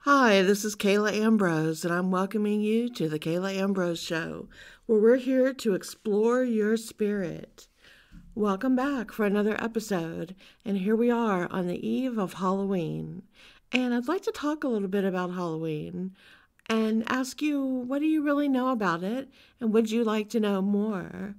Hi, this is Kala Ambrose, and I'm welcoming you to the Kala Ambrose Show, where we're here to explore your spirit. Welcome back for another episode, and here we are on the eve of Halloween. And I'd like to talk a little bit about Halloween and ask you, what do you really know about it, and would you like to know more?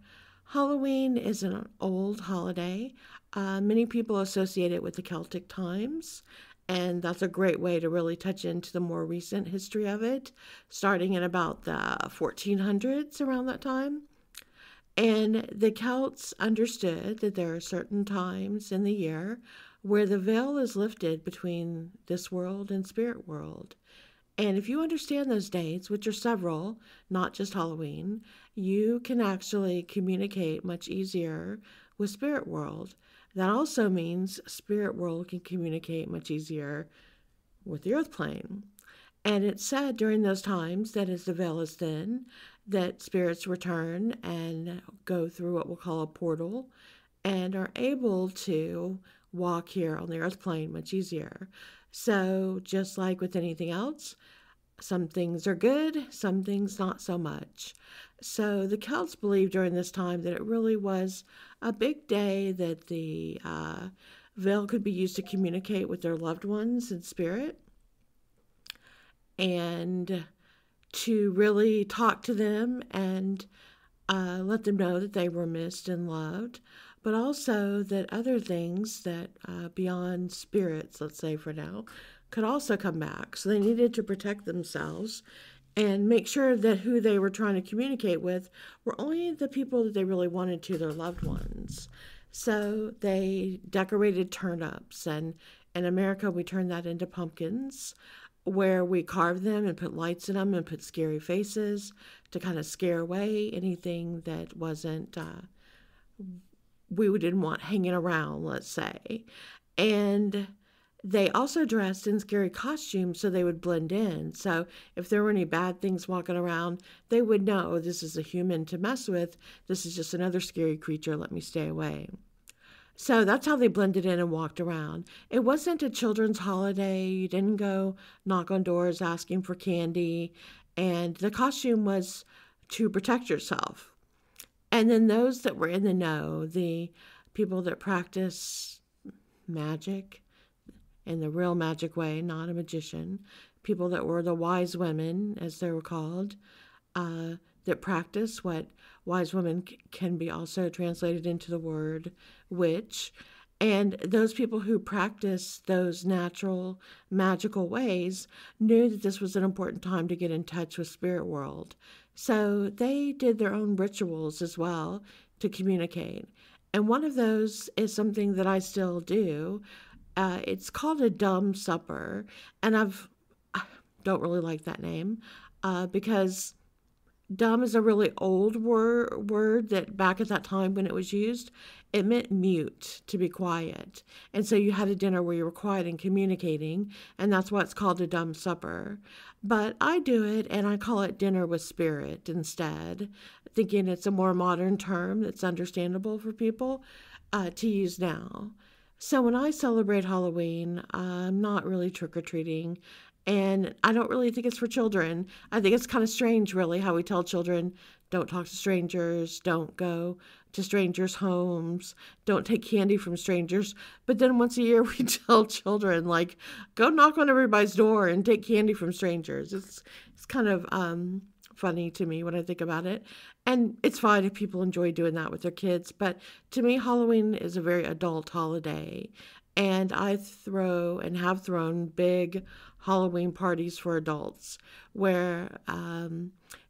Halloween is an old holiday. Many people associate it with the Celtic times, and that's a great way to really touch into the more recent history of it, starting in about the 1400s, around that time. And the Celts understood that there are certain times in the year where the veil is lifted between this world and spirit world. And if you understand those dates, which are several, not just Halloween, you can actually communicate much easier with spirit world. That also means spirit world can communicate much easier with the earth plane. And it's said during those times that as the veil is thin, that spirits return and go through what we'll call a portal and are able to walk here on the earth plane much easier. So just like with anything else, some things are good, some things not so much. So the Celts believed during this time that it really was a big day, that the veil could be used to communicate with their loved ones in spirit and to really talk to them and let them know that they were missed and loved, but also that other things that beyond spirits, let's say for now, could also come back. So they needed to protect themselves and make sure that who they were trying to communicate with were only the people that they really wanted to, their loved ones. So they decorated turnips, and in America we turned that into pumpkins, where we carved them and put lights in them and put scary faces to kind of scare away anything that wasn't we didn't want hanging around, let's say. And they also dressed in scary costumes so they would blend in. So if there were any bad things walking around, they would know, oh, this is a human to mess with. This is just another scary creature. Let me stay away. So that's how they blended in and walked around. It wasn't a children's holiday. You didn't go knock on doors asking for candy. And the costume was to protect yourself. And then those that were in the know, the people that practice magic in the real magic way, not a magician, people that were the wise women, as they were called, that practice what wise women can be also translated into the word witch. And those people who practice those natural, magical ways knew that this was an important time to get in touch with spirit world. So they did their own rituals as well to communicate. And one of those is something that I still do. It's called a dumb supper, and I don't really like that name because dumb is a really old word that back at that time when it was used, it meant mute, to be quiet. And so you had a dinner where you were quiet and communicating, and that's why it's called a dumb supper. But I do it, and I call it dinner with spirit instead, thinking it's a more modern term that's understandable for people to use now. So when I celebrate Halloween, I'm not really trick-or-treating. And I don't really think it's for children. I think it's kind of strange, really, how we tell children, don't talk to strangers, don't go to strangers' homes, don't take candy from strangers. But then once a year, we tell children, like, go knock on everybody's door and take candy from strangers. It's kind of funny to me when I think about it. And it's fine if people enjoy doing that with their kids. But to me, Halloween is a very adult holiday. And I throw and have thrown big Halloween parties for adults where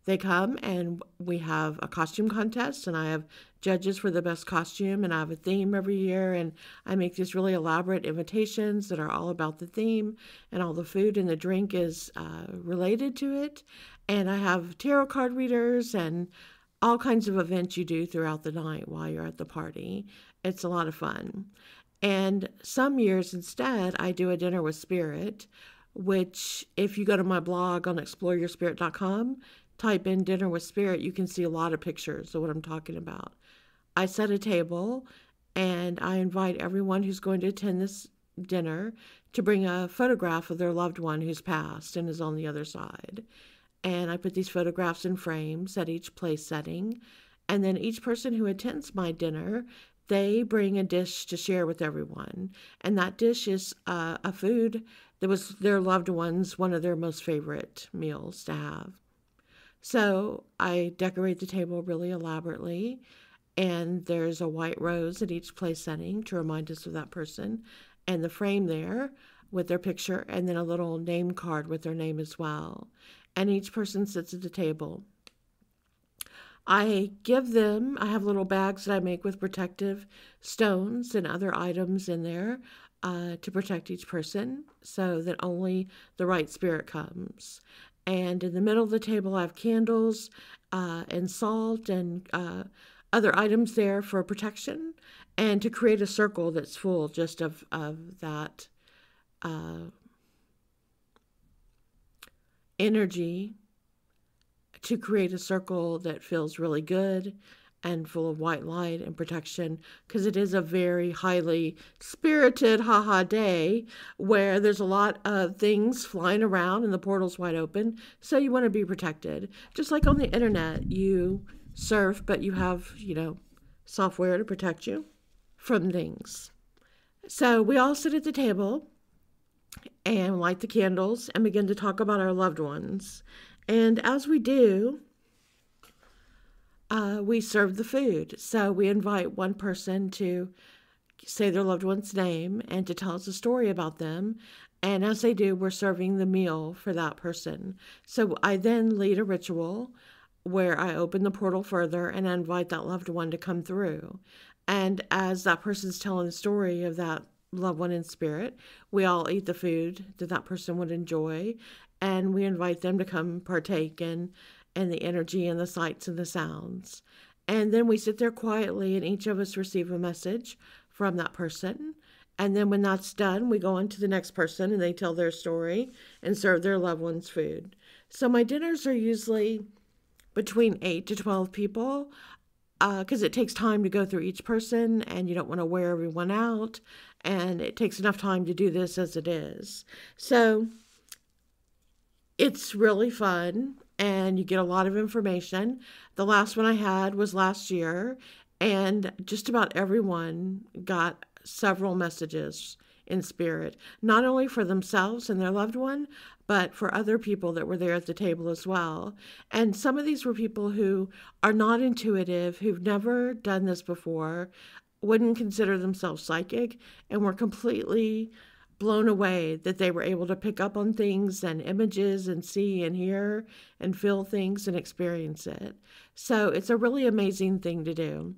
they come and we have a costume contest, and I have judges for the best costume, and I have a theme every year, and I make these really elaborate invitations that are all about the theme, and all the food and the drink is related to it. And I have tarot card readers and all kinds of events you do throughout the night while you're at the party. It's a lot of fun. And some years instead, I do a dinner with spirit, which if you go to my blog on exploreyourspirit.com, type in dinner with spirit, you can see a lot of pictures of what I'm talking about. I set a table and I invite everyone who's going to attend this dinner to bring a photograph of their loved one who's passed and is on the other side. And I put these photographs in frames at each place setting. And then each person who attends my dinner, they bring a dish to share with everyone. And that dish is a food that was their loved one's one of their most favorite meals to have. So I decorate the table really elaborately. And there's a white rose at each place setting to remind us of that person. And the frame there with their picture, and then a little name card with their name as well. And each person sits at the table. I have little bags that I make with protective stones and other items in there to protect each person so that only the right spirit comes. And in the middle of the table, I have candles and salt and other items there for protection and to create a circle that's full just of that energy, to create a circle that feels really good and full of white light and protection, because it is a very highly spirited day where there's a lot of things flying around and the portal's wide open, so you want to be protected. Just like on the internet, you surf, but you have, software to protect you from things. So we all sit at the table and light the candles and begin to talk about our loved ones. And as we do, we serve the food. So we invite one person to say their loved one's name and to tell us a story about them. And as they do, we're serving the meal for that person. So I then lead a ritual where I open the portal further and I invite that loved one to come through. And as that person's telling the story of that loved one in spirit, we all eat the food that person would enjoy, and we invite them to come partake in the energy and the sights and the sounds. And then we sit there quietly and each of us receive a message from that person. And then when that's done, we go on to the next person and they tell their story and serve their loved one's food. So my dinners are usually between 8 to 12 people because it takes time to go through each person and you don't want to wear everyone out. And it takes enough time to do this as it is. So it's really fun and you get a lot of information. The last one I had was last year, and just about everyone got several messages in spirit, not only for themselves and their loved one, but for other people that were there at the table as well. And some of these were people who are not intuitive, who've never done this before, wouldn't consider themselves psychic, and were completely blown away that they were able to pick up on things and images and see and hear and feel things and experience it. So it's a really amazing thing to do.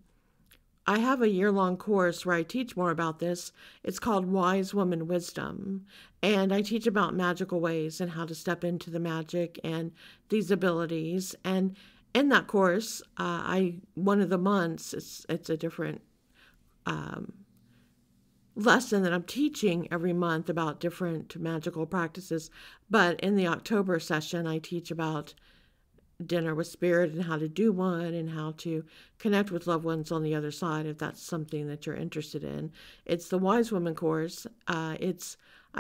I have a year-long course where I teach more about this. It's called Wise Woman Wisdom, and I teach about magical ways and how to step into the magic and these abilities. And in that course, one of the months, it's a different lesson that I'm teaching every month about different magical practices. But in the October session, I teach about dinner with spirit and how to do one and how to connect with loved ones on the other side if that's something that you're interested in. It's the Wise Woman course. I'm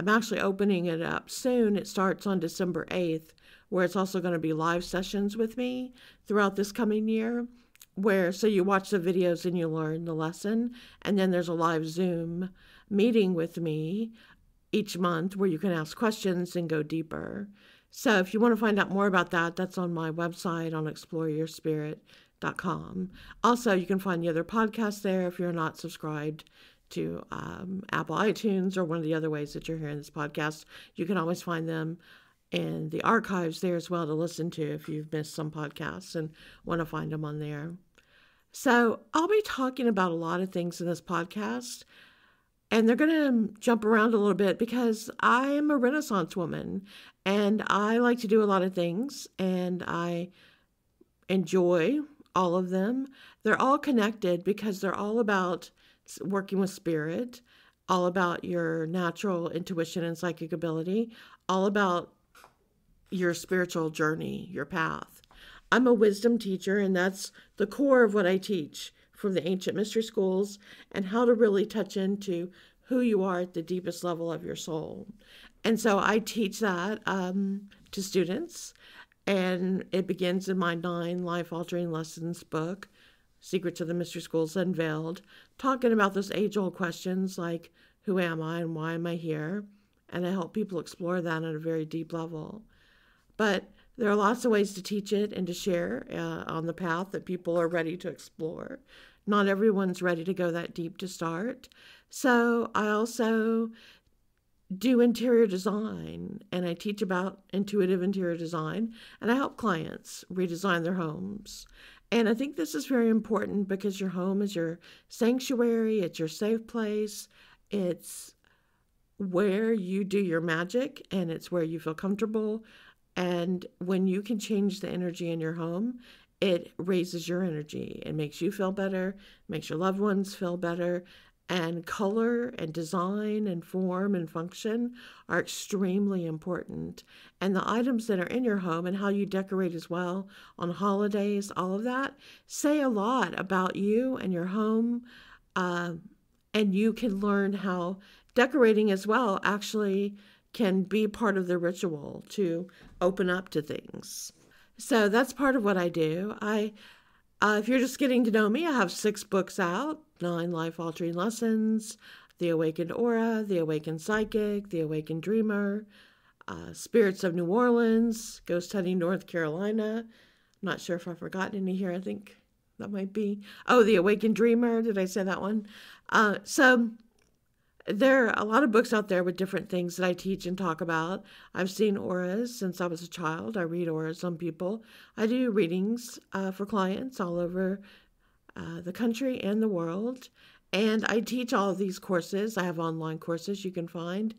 actually opening it up soon. It starts on December 8th, where it's also going to be live sessions with me throughout this coming year, so you watch the videos and you learn the lesson, and then there's a live Zoom meeting with me each month where you can ask questions and go deeper. So if you want to find out more about that, that's on my website on exploreyourspirit.com. Also, you can find the other podcasts there if you're not subscribed to Apple iTunes or one of the other ways that you're hearing this podcast. You can always find them in the archives there as well to listen to if you've missed some podcasts and want to find them on there. So I'll be talking about a lot of things in this podcast, and they're going to jump around a little bit because I am a Renaissance woman and I like to do a lot of things and I enjoy all of them. They're all connected because they're all about working with spirit, all about your natural intuition and psychic ability, all about your spiritual journey, your path. I'm a wisdom teacher, and that's the core of what I teach from the ancient mystery schools and how to really touch into who you are at the deepest level of your soul. And so I teach that to students, and it begins in my 9 life altering lessons book, Secrets of the Mystery Schools Unveiled, talking about those age old questions like, who am I and why am I here? And I help people explore that at a very deep level. But there are lots of ways to teach it and to share on the path that people are ready to explore. Not everyone's ready to go that deep to start. So I also do interior design, and I teach about intuitive interior design, and I help clients redesign their homes. And I think this is very important because your home is your sanctuary, it's your safe place, it's where you do your magic, and it's where you feel comfortable. And when you can change the energy in your home, it raises your energy. It makes you feel better, makes your loved ones feel better. And color and design and form and function are extremely important. And the items that are in your home and how you decorate as well on holidays, all of that, say a lot about you and your home. And you can learn how decorating as well actually can be part of the ritual to open up to things. So that's part of what I do. If you're just getting to know me, I have 6 books out: 9 Life Altering Lessons, The Awakened Aura, The Awakened Psychic, The Awakened Dreamer, Spirits of New Orleans, Ghost Hunting North Carolina. I'm not sure if I've forgotten any here. I think that might be. Oh, The Awakened Dreamer. Did I say that one? So there are a lot of books out there with different things that I teach and talk about. I've seen auras since I was a child. I read auras on people. I do readings for clients all over the country and the world. And I teach all of these courses. I have online courses you can find.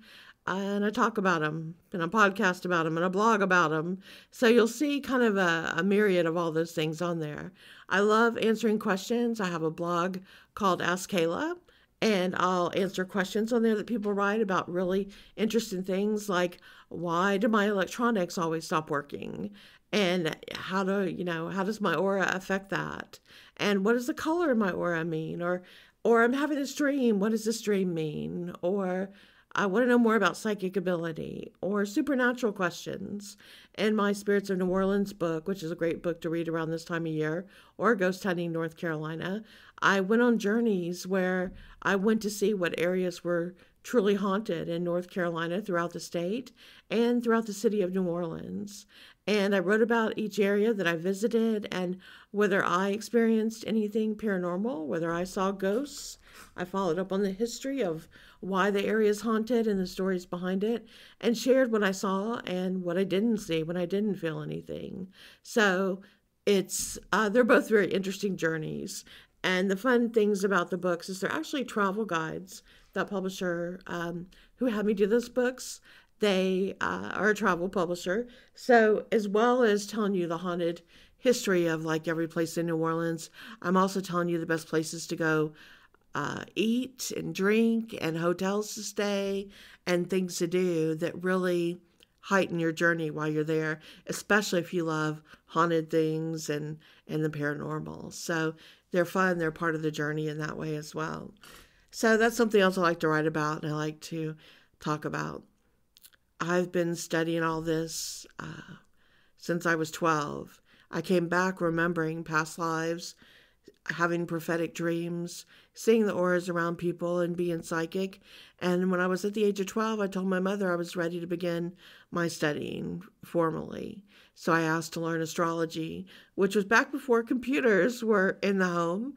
And I talk about them, and I podcast about them, and I blog about them. So you'll see kind of a myriad of all those things on there. I love answering questions. I have a blog called Ask Kala, and I'll answer questions on there that people write about really interesting things like, why do my electronics always stop working? And how does my aura affect that? And what does the color of my aura mean? Or I'm having this dream. What does this dream mean? Or I want to know more about psychic ability or supernatural questions. In my Spirits of New Orleans book, which is a great book to read around this time of year, or Ghost Hunting North Carolina, I went on journeys where I went to see what areas were truly haunted in North Carolina, throughout the state, and throughout the city of New Orleans. And I wrote about each area that I visited and whether I experienced anything paranormal, whether I saw ghosts. I followed up on the history of why the area is haunted and the stories behind it, and shared what I saw and what I didn't see when I didn't feel anything. So they're both very interesting journeys. And the fun things about the books is they're actually travel guides. That publisher who had me do those books, they are a travel publisher. So as well as telling you the haunted history of like every place in New Orleans, I'm also telling you the best places to go eat and drink and hotels to stay and things to do that really heighten your journey while you're there, especially if you love haunted things and the paranormal. So they're fun. They're part of the journey in that way as well. So that's something else I like to write about and I like to talk about. I've been studying all this since I was 12. I came back remembering past lives, having prophetic dreams, seeing the auras around people and being psychic. And when I was at the age of 12, I told my mother I was ready to begin my studying formally. So I asked to learn astrology, which was back before computers were in the home,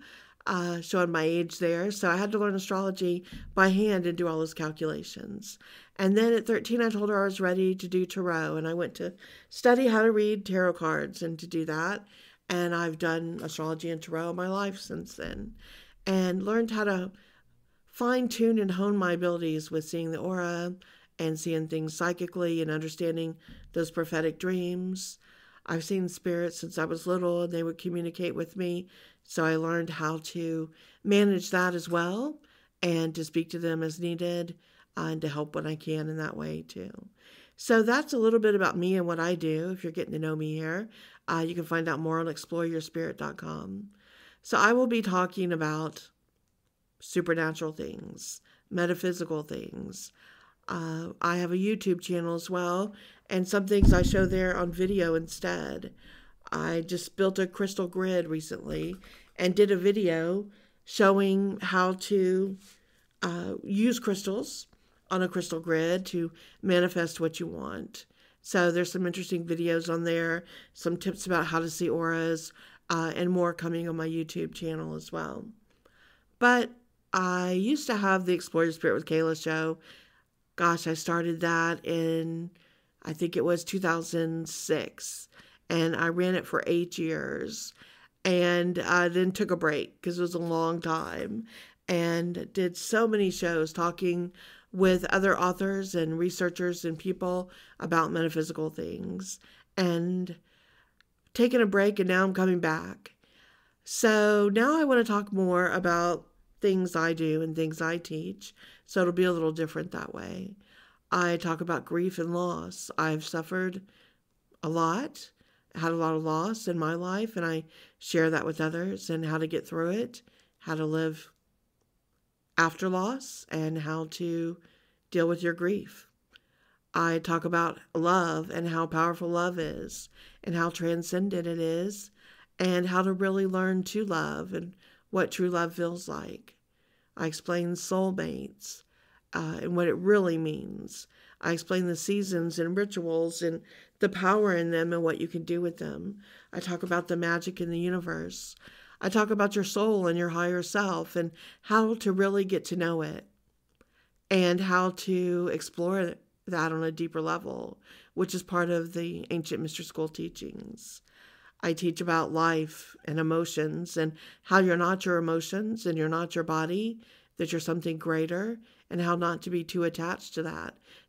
showing my age there. So I had to learn astrology by hand and do all those calculations. And then at 13, I told her I was ready to do tarot. And I went to study how to read tarot cards and to do that. And I've done astrology and tarot my life since then, and learned how to fine-tune and hone my abilities with seeing the aura and seeing things psychically and understanding those prophetic dreams. I've seen spirits since I was little, and they would communicate with me. So I learned how to manage that as well and to speak to them as needed and to help when I can in that way too. So that's a little bit about me and what I do. If you're getting to know me here, you can find out more on exploreyourspirit.com. So I will be talking about supernatural things, metaphysical things. I have a YouTube channel as well, and some things I show there on video instead. I just built a crystal grid recently and did a video showing how to use crystals on a crystal grid to manifest what you want. So there's some interesting videos on there, some tips about how to see auras, and more coming on my YouTube channel as well. But I used to have the Explore Your Spirit with Kala show. Gosh, I started that in, I think it was 2006. And I ran it for 8 years. And I then took a break because it was a long time. And did so many shows talking with other authors and researchers and people about metaphysical things. And taking a break, and now I'm coming back. So now I want to talk more about things I do and things I teach. So it'll be a little different that way. I talk about grief and loss. I've suffered a lot, had a lot of loss in my life, and I share that with others and how to get through it, how to live after loss, and how to deal with your grief. I talk about love and how powerful love is and how transcendent it is and how to really learn to love and what true love feels like. I explain soulmates and what it really means. I explain the seasons and rituals and the power in them and what you can do with them. I talk about the magic in the universe. I talk about your soul and your higher self and how to really get to know it and how to explore that on a deeper level, which is part of the ancient mystery school teachings. I teach about life and emotions and how you're not your emotions and you're not your body, that you're something greater, and how not to be too attached to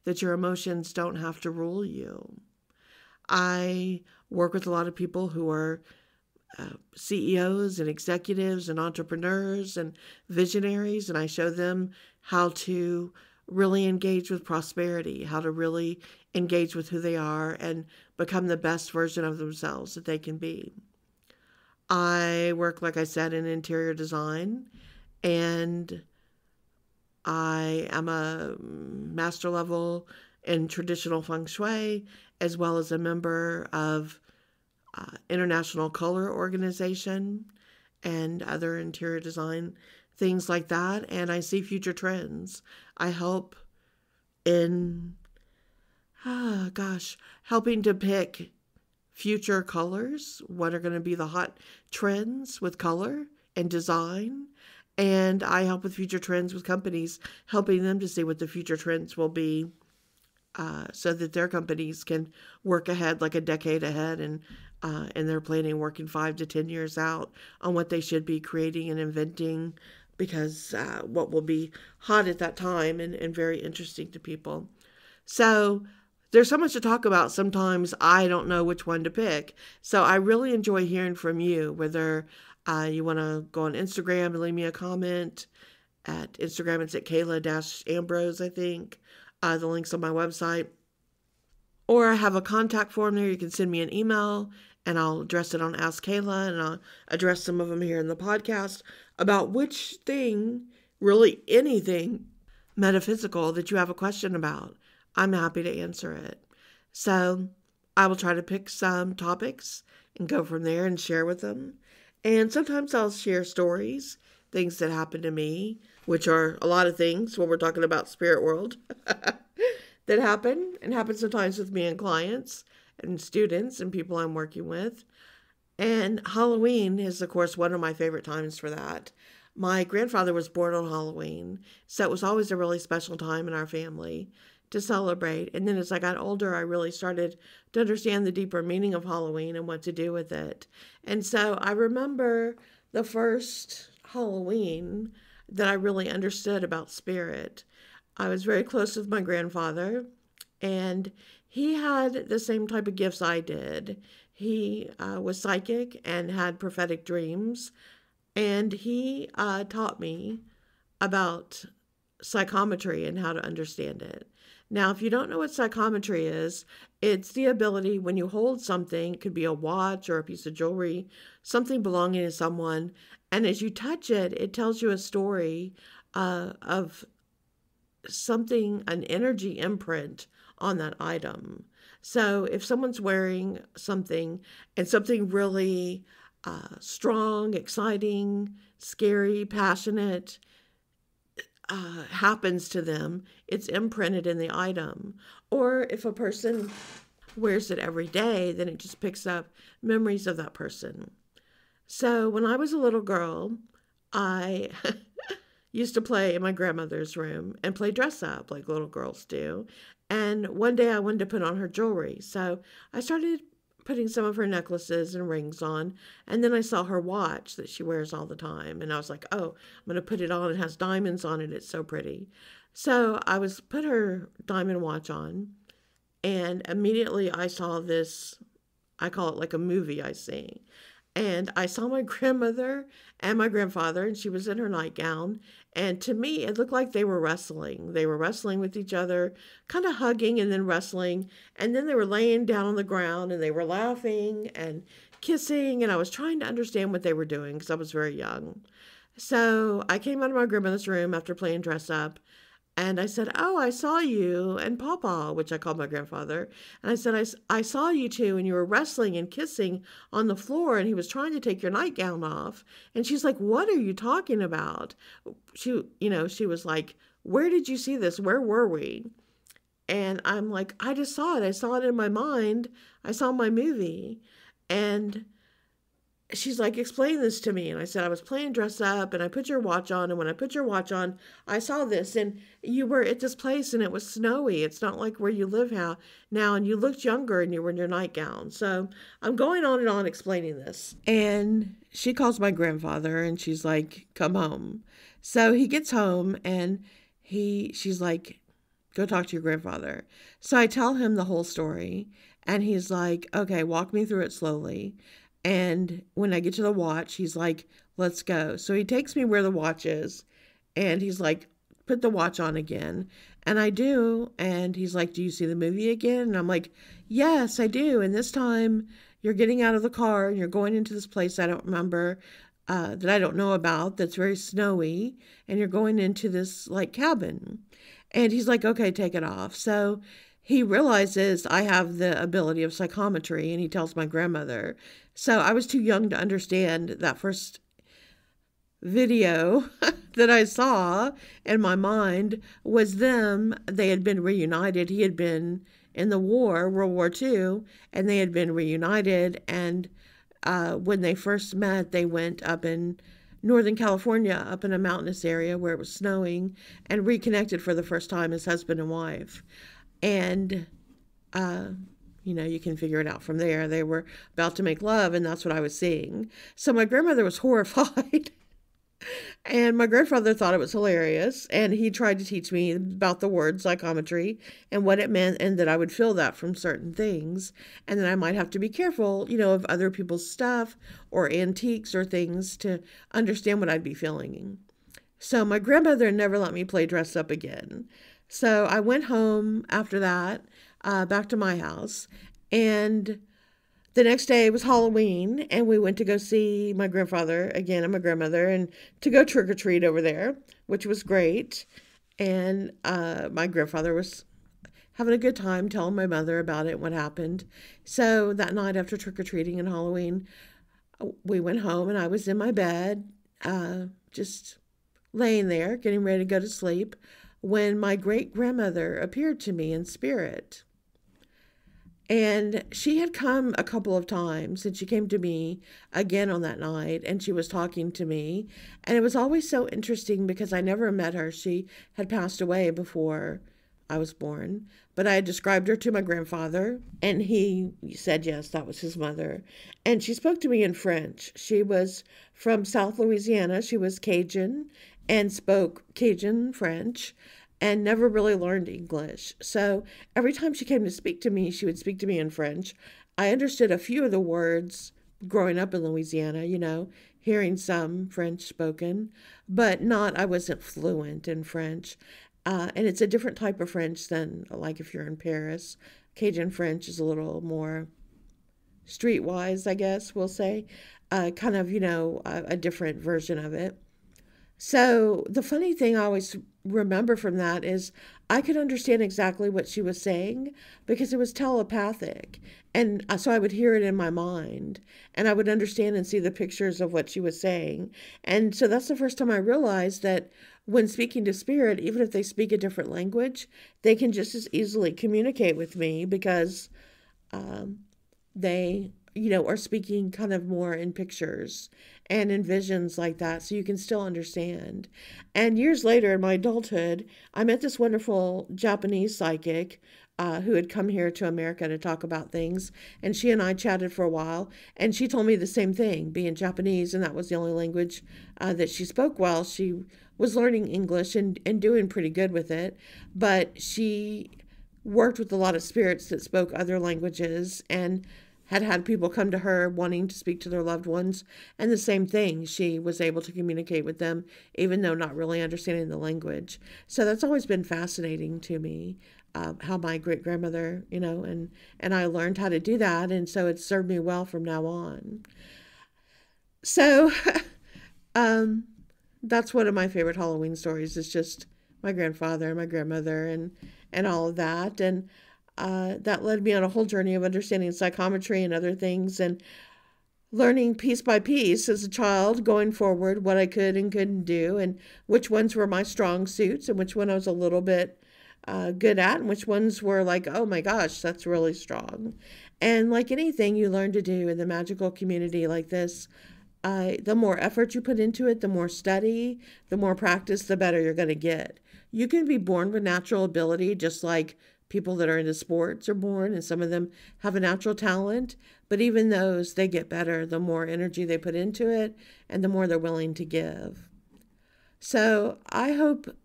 that your emotions don't have to rule you. I work with a lot of people who are CEOs and executives and entrepreneurs and visionaries, and I show them how to really engage with prosperity, how to really engage with who they are and become the best version of themselves that they can be. I work, like I said, in interior design, and I am a master level in traditional feng shui, as well as a member of International Color Organization and other interior design things like that. And I see future trends. I help in, helping to pick future colors, what are going to be the hot trends with color and design. And I help with future trends with companies, helping them to see what the future trends will be so that their companies can work ahead, like a decade ahead, and they're planning working 5 to 10 years out on what they should be creating and inventing, because what will be hot at that time and very interesting to people. So there's so much to talk about. Sometimes I don't know which one to pick. So I really enjoy hearing from you, whether you want to go on Instagram and leave me a comment. At Instagram, it's at Kala-Ambrose, I think. The link's on my website. Or I have a contact form there. You can send me an email, and I'll address it on Ask Kala, and I'll address some of them here in the podcast about which thing, really anything metaphysical that you have a question about. I'm happy to answer it. So I will try to pick some topics and go from there and share with them. And sometimes I'll share stories, things that happen to me, which are a lot of things when we're talking about spirit world that happen, and happen sometimes with me and clients and students and people I'm working with. And Halloween is, of course, one of my favorite times for that. My grandfather was born on Halloween, so it was always a really special time in our family to celebrate. And then as I got older, I really started to understand the deeper meaning of Halloween and what to do with it. And so I remember the first Halloween that I really understood about spirit. I was very close with my grandfather, and he had the same type of gifts I did. He was psychic and had prophetic dreams, and he taught me about psychometry and how to understand it. Now, if you don't know what psychometry is, it's the ability when you hold something, it could be a watch or a piece of jewelry, something belonging to someone, and as you touch it, it tells you a story of something, an energy imprint on that item. So if someone's wearing something and something really strong, exciting, scary, passionate happens to them, it's imprinted in the item. Or if a person wears it every day, then it just picks up memories of that person. So when I was a little girl, I used to play in my grandmother's room and play dress up like little girls do. And one day I wanted to put on her jewelry. So I started putting some of her necklaces and rings on. And then I saw her watch that she wears all the time. And I was like, oh, I'm going to put it on. It has diamonds on it. It's so pretty. So I put her diamond watch on. And immediately I saw this, I call it like a movie I see. And I saw my grandmother and my grandfather, and she was in her nightgown. And to me, it looked like they were wrestling. They were wrestling with each other, kind of hugging and then wrestling. And then they were laying down on the ground and they were laughing and kissing. And I was trying to understand what they were doing because I was very young. So I came out of my grandmother's room after playing dress up. And I said, oh, I saw you and Papa, which I called my grandfather. And I said, I saw you two and you were wrestling and kissing on the floor and he was trying to take your nightgown off. And she's like, what are you talking about? She was like, where did you see this? Where were we? And I'm like, I just saw it. I saw it in my mind. I saw my movie. And she's like, explain this to me. And I said, I was playing dress up and I put your watch on. And when I put your watch on, I saw this. And you were at this place and it was snowy. It's not like where you live now. And you looked younger and you were in your nightgown. So I'm going on and on explaining this. And she calls my grandfather and she's like, come home. So he gets home and she's like, go talk to your grandfather. So I tell him the whole story. And he's like, okay, walk me through it slowly. And when I get to the watch, he's like, let's go. So he takes me where the watch is and he's like, put the watch on again. And I do. And he's like, do you see the movie again? And I'm like, yes, I do. And this time you're getting out of the car and you're going into this place I don't remember, that I don't know about, that's very snowy. And you're going into this like cabin. And he's like, okay, take it off. So he realizes I have the ability of psychometry and he tells my grandmother. So I was too young to understand that first video that I saw in my mind was them. They had been reunited. He had been in the war, World War II, and they had been reunited. And when they first met, they went up in Northern California, up in a mountainous area where it was snowing, and reconnected for the first time as husband and wife. And you can figure it out from there. They were about to make love, and that's what I was seeing. So my grandmother was horrified, and my grandfather thought it was hilarious, and he tried to teach me about the word psychometry and what it meant, and that I would feel that from certain things, and that I might have to be careful, of other people's stuff or antiques or things to understand what I'd be feeling. So my grandmother never let me play dress up again. So I went home after that, back to my house, and the next day was Halloween, and we went to go see my grandfather again and my grandmother, and to go trick or treat over there, which was great. And my grandfather was having a good time telling my mother about it, what happened. So that night after trick or treating and Halloween, we went home, and I was in my bed, just laying there, getting ready to go to sleep, when my great-grandmother appeared to me in spirit. And she had come a couple of times, and she came to me again on that night, and she was talking to me. And it was always so interesting because I never met her. She had passed away before I was born, but I had described her to my grandfather, and he said yes, that was his mother. And she spoke to me in French. She was from South Louisiana. She was Cajun and spoke Cajun French, and never really learned English. So every time she came to speak to me, she would speak to me in French. I understood a few of the words growing up in Louisiana, hearing some French spoken, but I wasn't fluent in French. And it's a different type of French than like if you're in Paris. Cajun French is a little more streetwise, I guess we'll say. Kind of, a different version of it. So the funny thing I always remember from that is I could understand exactly what she was saying because it was telepathic. And so I would hear it in my mind and I would understand and see the pictures of what she was saying. And so that's the first time I realized that when speaking to spirit, even if they speak a different language, they can just as easily communicate with me because um, they, are speaking kind of more in pictures and in visions like that, so you can still understand. And years later in my adulthood, I met this wonderful Japanese psychic who had come here to America to talk about things. And she and I chatted for a while, and she told me the same thing, being Japanese, and that was the only language that she spoke well. She was learning English and doing pretty good with it, but she worked with a lot of spirits that spoke other languages and had people come to her wanting to speak to their loved ones. And the same thing, she was able to communicate with them, even though not really understanding the language. So that's always been fascinating to me, how my great grandmother, and I learned how to do that. And so it served me well from now on. So um, that's one of my favorite Halloween stories. It's just my grandfather and my grandmother and all of that. And that led me on a whole journey of understanding psychometry and other things and learning piece by piece as a child going forward what I could and couldn't do and which ones were my strong suits and which one I was a little bit good at and which ones were like, oh my gosh, that's really strong. And like anything you learn to do in the magical community like this, the more effort you put into it, the more study, the more practice, the better you're going to get. You can be born with natural ability, just like people that are into sports are born, and some of them have a natural talent. But even those, they get better the more energy they put into it and the more they're willing to give. So I hope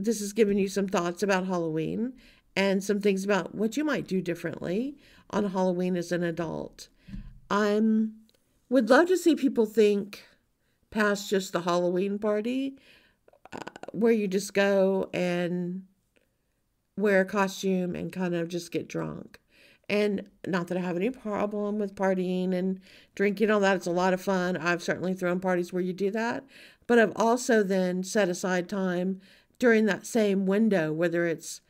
this has given you some thoughts about Halloween and some things about what you might do differently on Halloween as an adult. I'm would love to see people think past just the Halloween party, where you just go and wear a costume and kind of just get drunk. And not that I have any problem with partying and drinking, all that. It's a lot of fun. I've certainly thrown parties where you do that. But I've also then set aside time during that same window, whether it's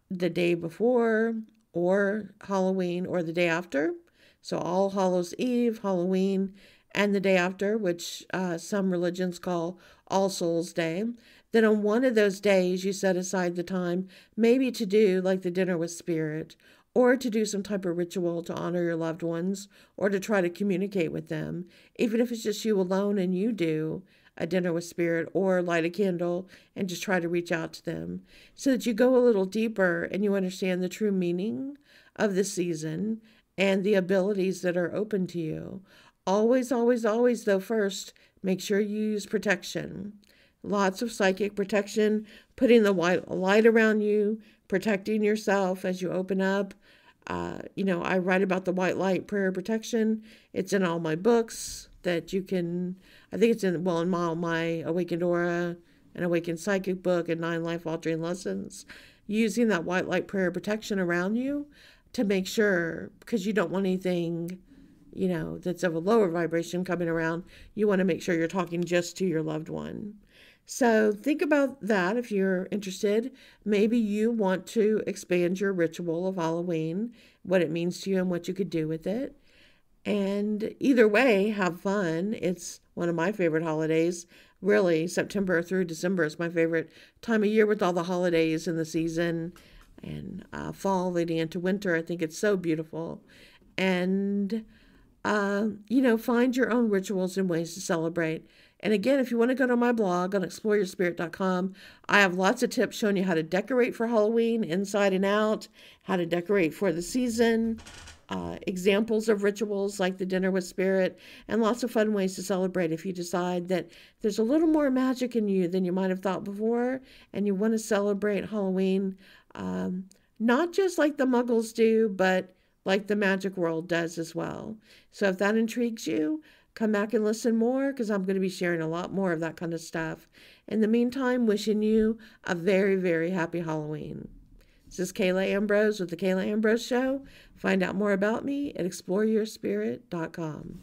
the day before or Halloween or the day after. So All Hallows Eve, Halloween, and the day after, which some religions call All Souls Day. Then on one of those days, you set aside the time maybe to do like the dinner with spirit or to do some type of ritual to honor your loved ones or to try to communicate with them, even if it's just you alone and you do a dinner with spirit or light a candle and just try to reach out to them so that you go a little deeper and you understand the true meaning of the season and the abilities that are open to you. Always, always, always, though, first, make sure you use protection. Lots of psychic protection, putting the white light around you, protecting yourself as you open up. I write about the white light prayer protection. It's in all my books that you can, I think it's in my Awakened Aura and Awakened Psychic book and 9 Life Altering Lessons. Using that white light prayer protection around you to make sure, because you don't want anything, that's of a lower vibration coming around. You want to make sure you're talking just to your loved one. So think about that if you're interested. Maybe you want to expand your ritual of Halloween, what it means to you and what you could do with it. And either way, have fun. It's one of my favorite holidays. Really, September through December is my favorite time of year with all the holidays and the season and fall leading into winter. I think it's so beautiful. And, find your own rituals and ways to celebrate. And again, if you want to go to my blog on exploreyourspirit.com, I have lots of tips showing you how to decorate for Halloween inside and out, how to decorate for the season, examples of rituals like the dinner with spirit, and lots of fun ways to celebrate if you decide that there's a little more magic in you than you might have thought before, and you want to celebrate Halloween, not just like the Muggles do, but like the magic world does as well. So if that intrigues you, come back and listen more because I'm going to be sharing a lot more of that kind of stuff. In the meantime, wishing you a very, very happy Halloween. This is Kala Ambrose with the Kala Ambrose Show. Find out more about me at exploreyourspirit.com.